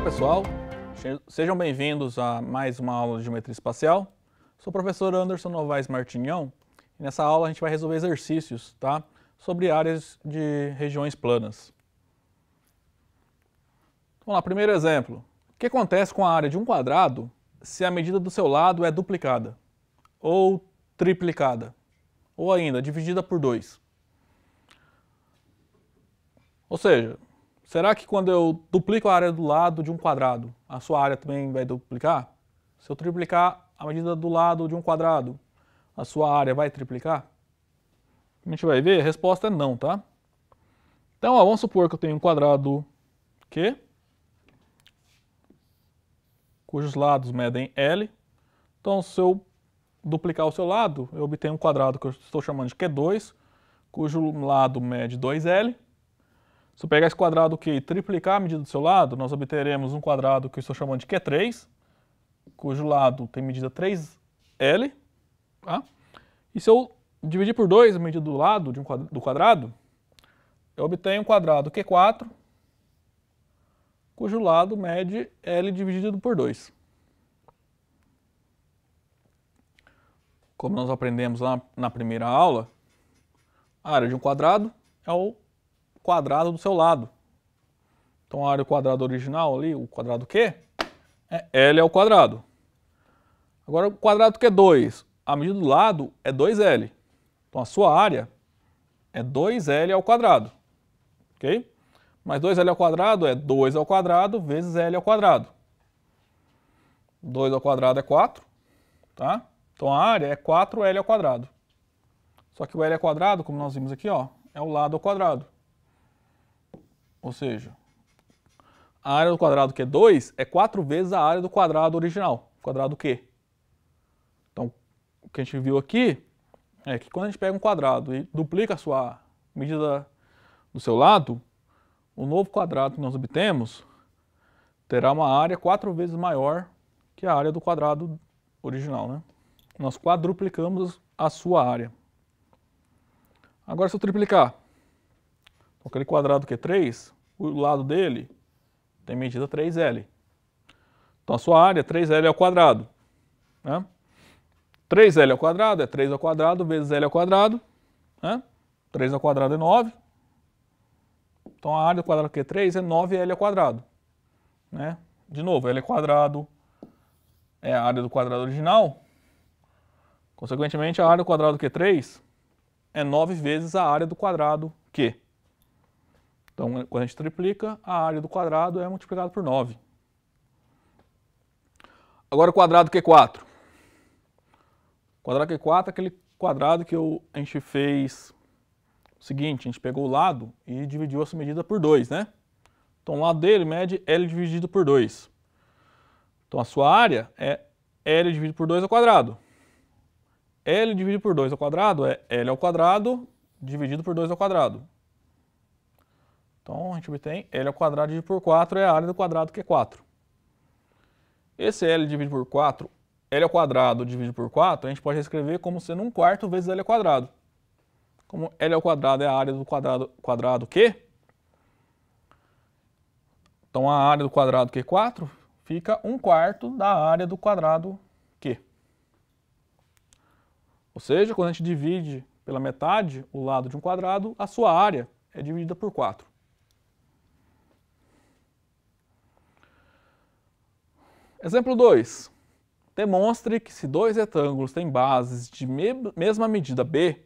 pessoal, sejam bem-vindos a mais uma aula de Geometria Espacial. Sou o professor Anderson Novaes Martinhão e nessa aula a gente vai resolver exercícios, tá? Sobre áreas de regiões planas. Vamos lá, primeiro exemplo. O que acontece com a área de um quadrado se a medida do seu lado é duplicada, ou triplicada, ou ainda dividida por 2? Ou seja, será que quando eu duplico a área do lado de um quadrado, a sua área também vai duplicar? Se eu triplicar a medida do lado de um quadrado, a sua área vai triplicar? A gente vai ver, a resposta é não, tá? Então, vamos supor que eu tenho um quadrado Q, cujos lados medem L. Então, se eu duplicar o seu lado, eu obtenho um quadrado que eu estou chamando de Q2, cujo lado mede 2L. Se eu pegar esse quadrado Q e triplicar a medida do seu lado, nós obteremos um quadrado que eu estou chamando de Q3, cujo lado tem medida 3L. Tá? E se eu dividir por 2 a medida do lado do quadrado, eu obtenho um quadrado Q4, cujo lado mede L dividido por 2. Como nós aprendemos lá na primeira aula, a área de um quadrado é o quadrado do seu lado. Então a área do quadrado original ali, o quadrado Q, é L ao quadrado. Agora o quadrado Q2, a medida do lado é 2L. Então a sua área é 2L ao quadrado. Ok? Mas 2L ao quadrado é 2 ao quadrado vezes L ao quadrado. 2 ao quadrado é 4, tá? Então a área é 4L ao quadrado. Só que o L ao quadrado, como nós vimos aqui, ó, é o lado ao quadrado. Ou seja, a área do quadrado Q2 é 4 vezes a área do quadrado original, quadrado Q. Então, o que a gente viu aqui é que quando a gente pega um quadrado e duplica a sua medida do seu lado, o novo quadrado que nós obtemos terá uma área 4 vezes maior que a área do quadrado original, né? Nós quadruplicamos a sua área. Agora, se eu triplicar, aquele quadrado Q3, o lado dele tem medida 3L. Então a sua área é 3L ao quadrado. Né? 3L ao quadrado é 3 ao quadrado vezes L ao quadrado. Né? 3 ao quadrado é 9. Então a área do quadrado Q3 é 9L ao quadrado. Né? De novo, L ao quadrado é a área do quadrado original. Consequentemente, a área do quadrado Q3 é 9 vezes a área do quadrado Q. Então, quando a gente triplica, a área do quadrado é multiplicada por 9. Agora o quadrado Q4. O quadrado Q4 é aquele quadrado que a gente fez o seguinte, a gente pegou o lado e dividiu essa medida por 2, né? Então o lado dele mede L dividido por 2. Então a sua área é L dividido por 2 ao quadrado. L dividido por 2 ao quadrado é L ao quadrado dividido por 2 ao quadrado. Então a gente obtém L ao quadrado dividido por 4 é a área do quadrado Q4. Esse L dividido por 4, L ao quadrado dividido por 4, a gente pode escrever como sendo 1/4 vezes L ao quadrado. Como L ao quadrado é a área do quadrado Q, então a área do quadrado Q4 fica 1/4 da área do quadrado Q. Ou seja, quando a gente divide pela metade o lado de um quadrado, a sua área é dividida por 4. Exemplo 2. Demonstre que se dois retângulos têm bases de mesma medida B,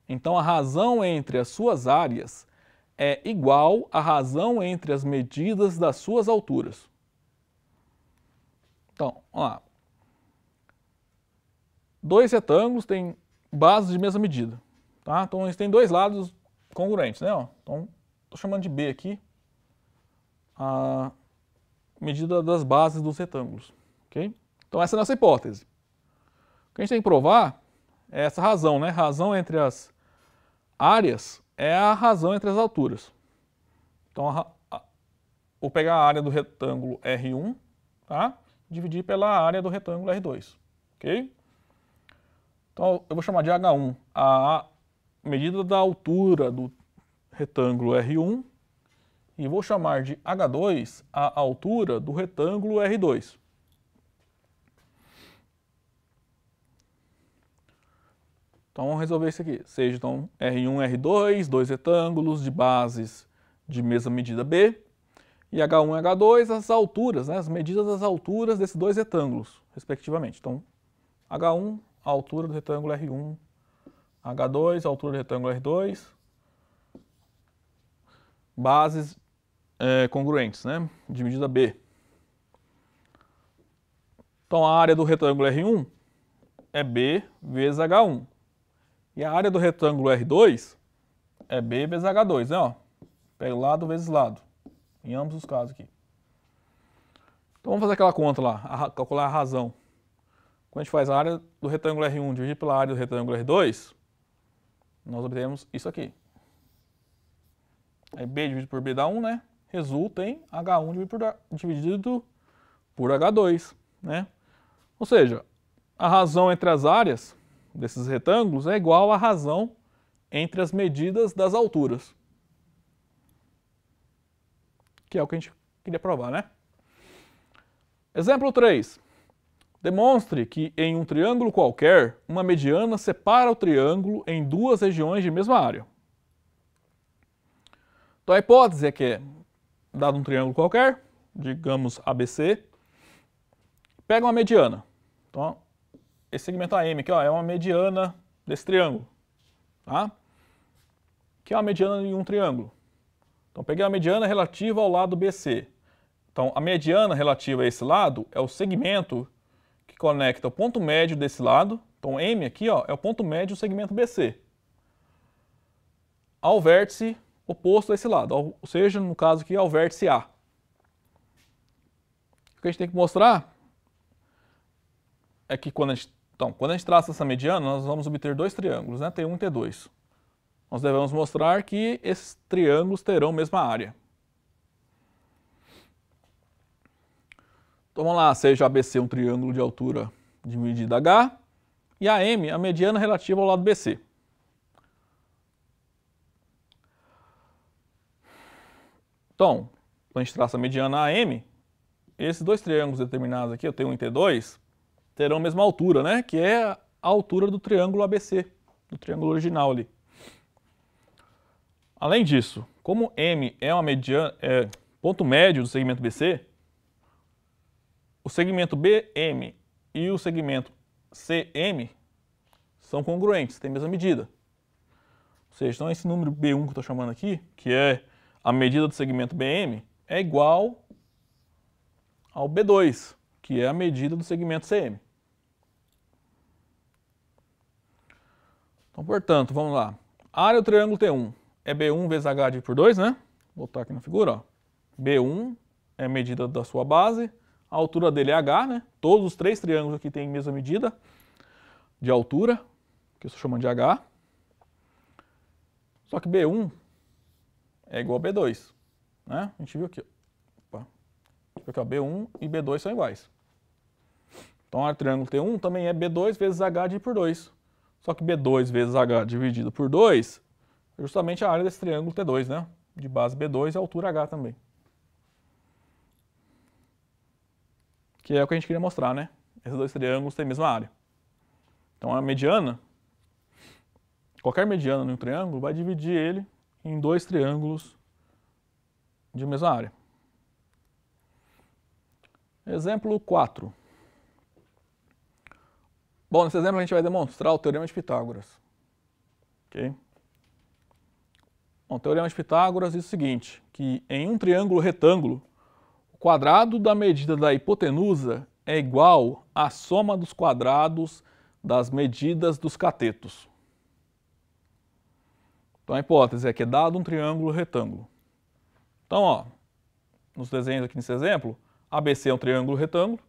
então a razão entre as suas áreas é igual à razão entre as medidas das suas alturas. Então, vamos lá. Dois retângulos têm bases de mesma medida. Tá? Então eles têm dois lados congruentes, né? Então, estou chamando de B aqui a medida das bases dos retângulos. Okay? Então essa é a nossa hipótese. O que a gente tem que provar é essa razão, né? Razão entre as áreas é a razão entre as alturas. Então vou pegar a área do retângulo R1, tá? Dividir pela área do retângulo R2. Ok? Então eu vou chamar de H1 a medida da altura do retângulo R1 e vou chamar de H2 a altura do retângulo R2. Então vamos resolver isso aqui. Seja então R1 e R2, dois retângulos de bases de mesma medida B, e H1 e H2 as alturas, né, as medidas das alturas desses dois retângulos, respectivamente. Então, H1, a altura do retângulo R1, H2, a altura do retângulo R2, bases congruentes, né, de medida B. Então, a área do retângulo R1 é B vezes H1. E a área do retângulo R2 é B vezes H2, né, ó. Pega lado vezes lado, em ambos os casos aqui. Então vamos fazer aquela conta lá, calcular a razão. Quando a gente faz a área do retângulo R1 dividido pela área do retângulo R2, nós obtemos isso aqui. Aí B dividido por B dá 1, né? Resulta em H1 dividido por H2, né? Ou seja, a razão entre as áreas desses retângulos é igual à razão entre as medidas das alturas. Que é o que a gente queria provar, né? Exemplo 3. Demonstre que em um triângulo qualquer, uma mediana separa o triângulo em duas regiões de mesma área. Então a hipótese é que, dado um triângulo qualquer, digamos ABC, pega uma mediana. Então, esse segmento AM aqui, ó, é uma mediana desse triângulo, tá? Que é uma mediana em um triângulo. Então, peguei a mediana relativa ao lado BC. Então, a mediana relativa a esse lado é o segmento que conecta o ponto médio desse lado. Então, M aqui, ó, é o ponto médio do segmento BC ao vértice oposto a esse lado, ou seja, no caso aqui, ao vértice A. O que a gente tem que mostrar é que quando a gente traça essa mediana, nós vamos obter dois triângulos, né? T1 e T2. Nós devemos mostrar que esses triângulos terão a mesma área. Então vamos lá, seja ABC um triângulo de altura de medida H e AM a mediana relativa ao lado BC. Então, quando a gente traça a mediana AM, esses dois triângulos determinados aqui, o T1 e T2, terão a mesma altura, né? Que é a altura do triângulo ABC, do triângulo original ali. Além disso, como M é uma mediana, ponto médio do segmento BC, o segmento BM e o segmento CM são congruentes, têm a mesma medida. Ou seja, então esse número B1 que eu estou chamando aqui, que é a medida do segmento BM, é igual ao B2, que é a medida do segmento CM. Então, portanto, vamos lá. A área do triângulo T1 é B1 vezes H dividido por 2, né? Vou botar aqui na figura, ó. B1 é a medida da sua base, a altura dele é H, né? Todos os três triângulos aqui têm a mesma medida de altura, que eu estou chamando de H. Só que B1 é igual a B2, né? A gente viu aqui, ó. Opa. Aqui, ó, B1 e B2 são iguais. Então, a área do triângulo T1 também é B2 vezes H dividido por 2. Só que B2 vezes H dividido por 2 é justamente a área desse triângulo T2, né? De base B2 e altura H também. Que é o que a gente queria mostrar, né? Esses dois triângulos têm a mesma área. Então, a mediana, qualquer mediana em um triângulo, vai dividir ele em dois triângulos de mesma área. Exemplo 4. Bom, nesse exemplo a gente vai demonstrar o Teorema de Pitágoras. Ok? Bom, o Teorema de Pitágoras diz o seguinte, que em um triângulo retângulo, o quadrado da medida da hipotenusa é igual à soma dos quadrados das medidas dos catetos. Então a hipótese é que é dado um triângulo retângulo. Então, ó, nos desenhos aqui nesse exemplo, ABC é um triângulo retângulo,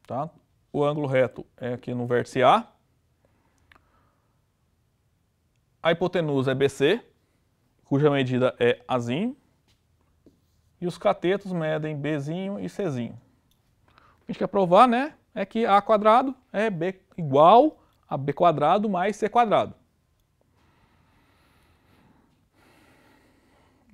tá? O ângulo reto é aqui no vértice A. A hipotenusa é BC, cuja medida é Azinho. E os catetos medem Bzinho e Czinho. O que a gente quer provar, né, é que A quadrado é B igual a B quadrado mais C quadrado.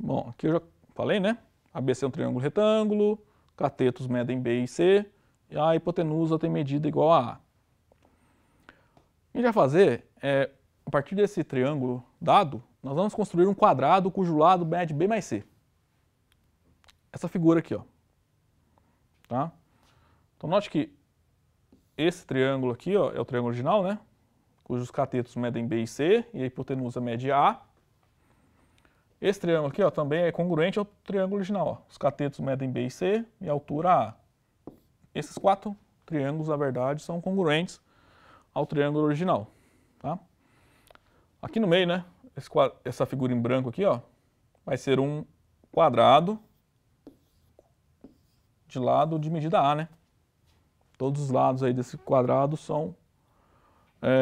Bom, aqui eu já falei, né? ABC é um triângulo retângulo, catetos medem B e C, e a hipotenusa tem medida igual a A. O que a gente vai fazer é, a partir desse triângulo dado, nós vamos construir um quadrado cujo lado mede B mais C. Essa figura aqui, ó. Tá? Então note que esse triângulo aqui, ó, é o triângulo original, né? Cujos catetos medem B e C, e a hipotenusa mede A. Esse triângulo aqui, ó, também é congruente ao triângulo original, ó. Os catetos medem B e C e a altura A. Esses 4 triângulos, na verdade, são congruentes ao triângulo original, tá? Aqui no meio, né, essa figura em branco aqui, ó, vai ser um quadrado de lado de medida A, né? Todos os lados aí desse quadrado são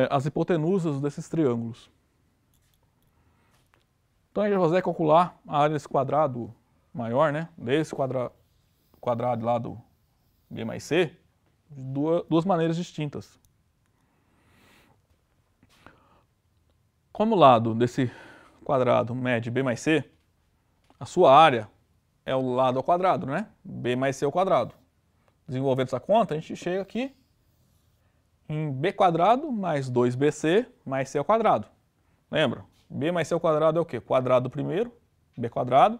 as hipotenusas desses triângulos. Então a gente vai fazer é calcular a área desse quadrado maior, né? Desse quadrado lá do B mais C, de duas maneiras distintas. Como o lado desse quadrado mede B mais C, a sua área é o lado ao quadrado, né? B mais C ao quadrado. Desenvolvendo essa conta, a gente chega aqui em B quadrado mais 2BC mais C ao quadrado. Lembra? B mais C ao quadrado é o quê? Quadrado do primeiro, B quadrado,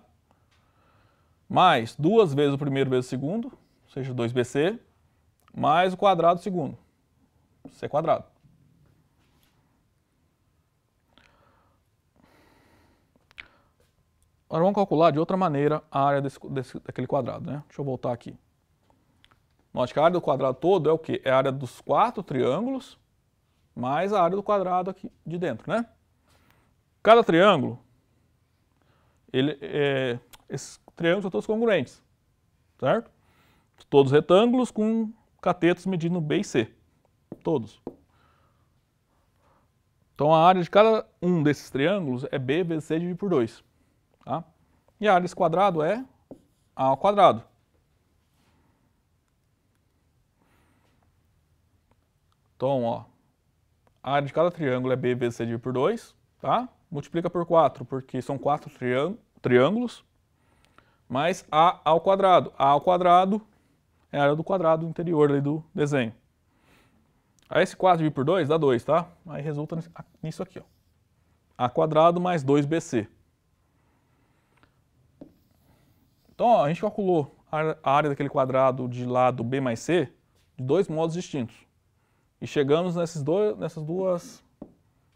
mais 2 vezes o primeiro vezes o segundo, ou seja, 2BC, mais o quadrado do segundo, C quadrado. Agora vamos calcular de outra maneira a área daquele quadrado, né? Deixa eu voltar aqui. Note que a área do quadrado todo é o quê? É a área dos 4 triângulos mais a área do quadrado aqui de dentro, né? Cada triângulo, esses triângulos são todos congruentes, certo? Todos retângulos com catetos medindo B e C, todos. Então a área de cada um desses triângulos é B vezes C dividido por 2. Tá? E a área desse quadrado é A ao quadrado. Então, ó, a área de cada triângulo é B vezes C dividido por 2, tá? Multiplica por 4, porque são 4 triângulos, mais A ao quadrado. A ao quadrado é a área do quadrado interior ali do desenho. Aí esse 4 dividido por 2 dá 2, tá? Aí resulta nisso aqui, ó. A quadrado mais 2BC. Então, ó, a gente calculou a área daquele quadrado de lado B mais C de 2 modos distintos. E chegamos nessas duas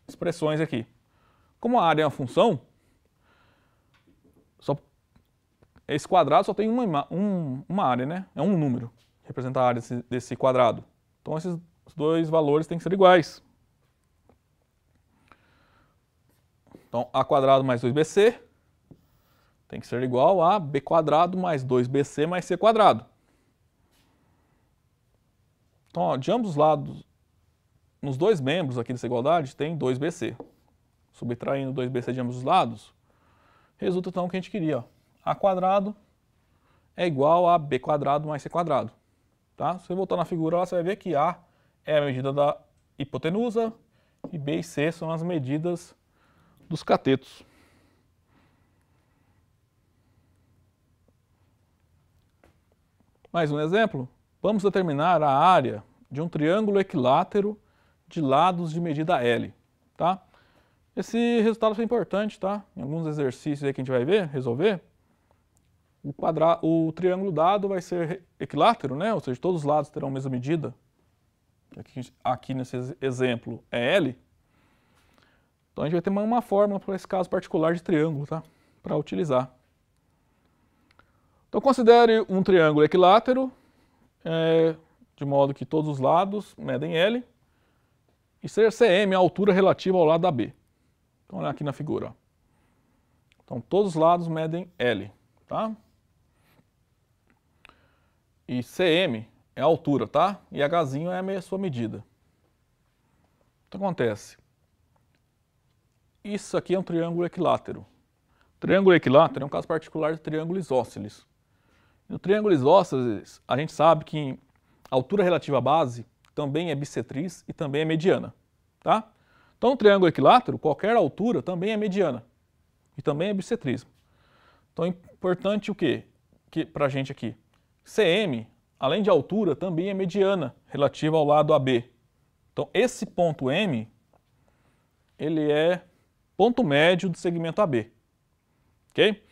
expressões aqui. Como a área é uma função, esse quadrado só tem uma área, né? É um número, representa a área desse quadrado. Então esses dois valores têm que ser iguais. Então A quadrado mais 2BC tem que ser igual a B quadrado mais 2BC mais C quadrado. Então, ó, de ambos os lados, nos dois membros aqui dessa igualdade, tem 2BC. Subtraindo 2BC de ambos os lados, resulta então o que a gente queria. Ó. A quadrado é igual a B quadrado mais C quadrado. Tá? Se você voltar na figura, lá, você vai ver que A é a medida da hipotenusa e B e C são as medidas dos catetos. Mais um exemplo. Vamos determinar a área de um triângulo equilátero de lados de medida L. Tá? Esse resultado foi importante, tá? Em alguns exercícios aí que a gente vai resolver, o triângulo dado vai ser equilátero, né? Ou seja, todos os lados terão a mesma medida. Aqui nesse exemplo é L. Então a gente vai ter uma fórmula para esse caso particular de triângulo, tá? Para utilizar. Então considere um triângulo equilátero, de modo que todos os lados medem L, e ser CM a altura relativa ao lado da B. Então olha aqui na figura. Ó. Então todos os lados medem L, tá? E CM é a altura, tá? E Hzinho é a sua medida. Então acontece. Isso aqui é um triângulo equilátero. Triângulo equilátero é um caso particular de triângulo isósceles. No triângulo isósceles, a gente sabe que a altura relativa à base também é bissetriz e também é mediana. Tá? Então, no triângulo equilátero, qualquer altura também é mediana e também é bissetriz. Então é importante o quê? Para a gente aqui. CM, além de altura, também é mediana relativa ao lado AB. Então esse ponto M, ele é ponto médio do segmento AB. Ok?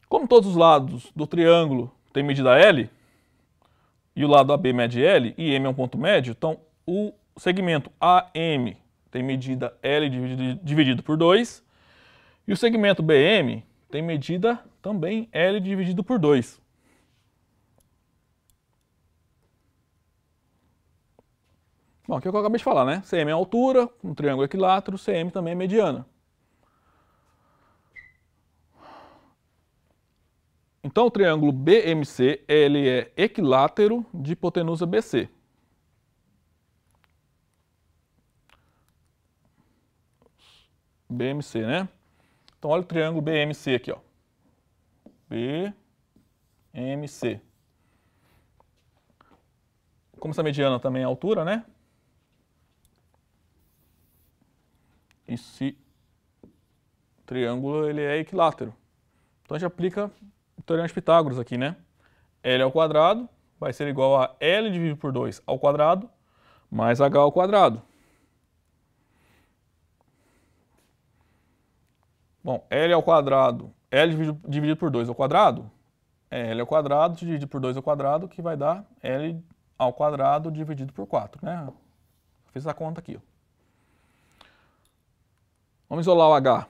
Como todos os lados do triângulo têm medida L, e o lado AB mede L, e M é um ponto médio, então o segmento AM tem medida L dividido por 2, e o segmento BM tem medida também L dividido por 2. Bom, aqui é o que eu acabei de falar, né? CM é a altura, um triângulo equilátero, CM também é mediana. Então o triângulo BMC, ele é equilátero de hipotenusa BC. BMC, né? Então olha o triângulo BMC aqui, ó. BMC. Como essa mediana também é a altura, né? Esse triângulo, ele é equilátero. Então a gente aplica o teorema de Pitágoras aqui, né? L ao quadrado vai ser igual a L dividido por 2 ao quadrado mais H ao quadrado. Bom, L ao quadrado, L dividido por 2 ao quadrado, é L ao quadrado dividido por 2 ao quadrado, que vai dar L ao quadrado dividido por 4, né? Fiz a conta aqui, ó. Vamos isolar o H.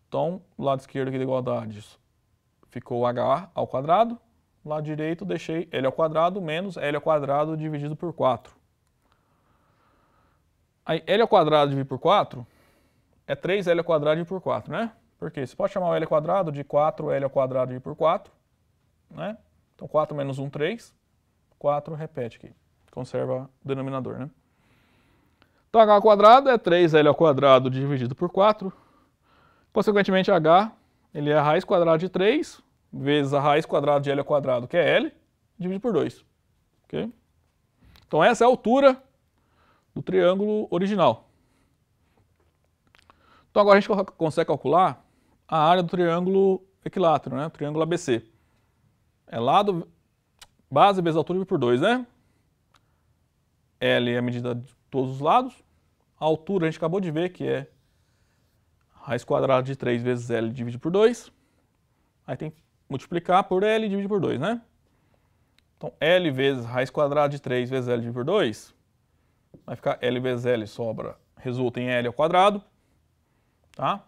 Então, o lado esquerdo aqui da igualdade ficou H ao quadrado. Lado direito deixei L ao quadrado menos L ao quadrado dividido por 4. Aí, L ao quadrado dividido por 4 é 3L ao quadrado dividido por 4, né? Porque você pode chamar o L ao quadrado de 4L ao quadrado dividido por 4, né? Então, 4 menos 1, 3. 4 repete aqui. Conserva o denominador, né? Então, H ao quadrado é 3L ao quadrado dividido por 4. Consequentemente, H, ele é a raiz quadrada de 3 vezes a raiz quadrada de L ao quadrado, que é L, dividido por 2. Okay? Então, essa é a altura do triângulo original. Então, agora a gente consegue calcular a área do triângulo equilátero, né? O triângulo ABC. É lado, base vezes altura dividido por 2, né? L é a medida de todos os lados. A altura a gente acabou de ver que é raiz quadrada de 3 vezes L dividido por 2. Aí tem que multiplicar por L dividido por 2, né? Então, L vezes raiz quadrada de 3 vezes L dividido por 2. Vai ficar L vezes L sobra, resulta em L ao quadrado. Tá?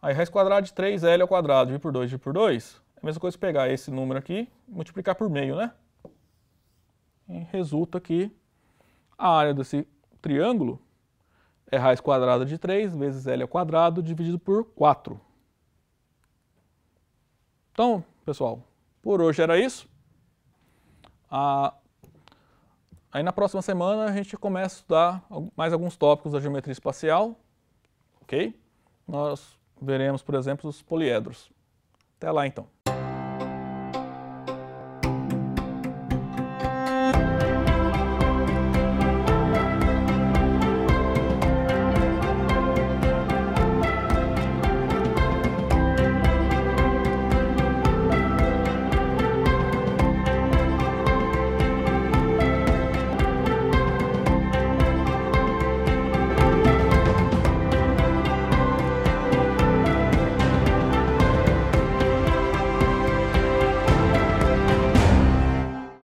Aí raiz quadrada de 3L ao quadrado dividido por 2. É a mesma coisa que pegar esse número aqui e multiplicar por meio, né? E resulta que a área desse triângulo é raiz quadrada de 3 vezes L ao quadrado dividido por 4. Então, pessoal, por hoje era isso. Aí na próxima semana a gente começa a estudar mais alguns tópicos da geometria espacial. Ok? Nós veremos, por exemplo, os poliedros. Até lá, então.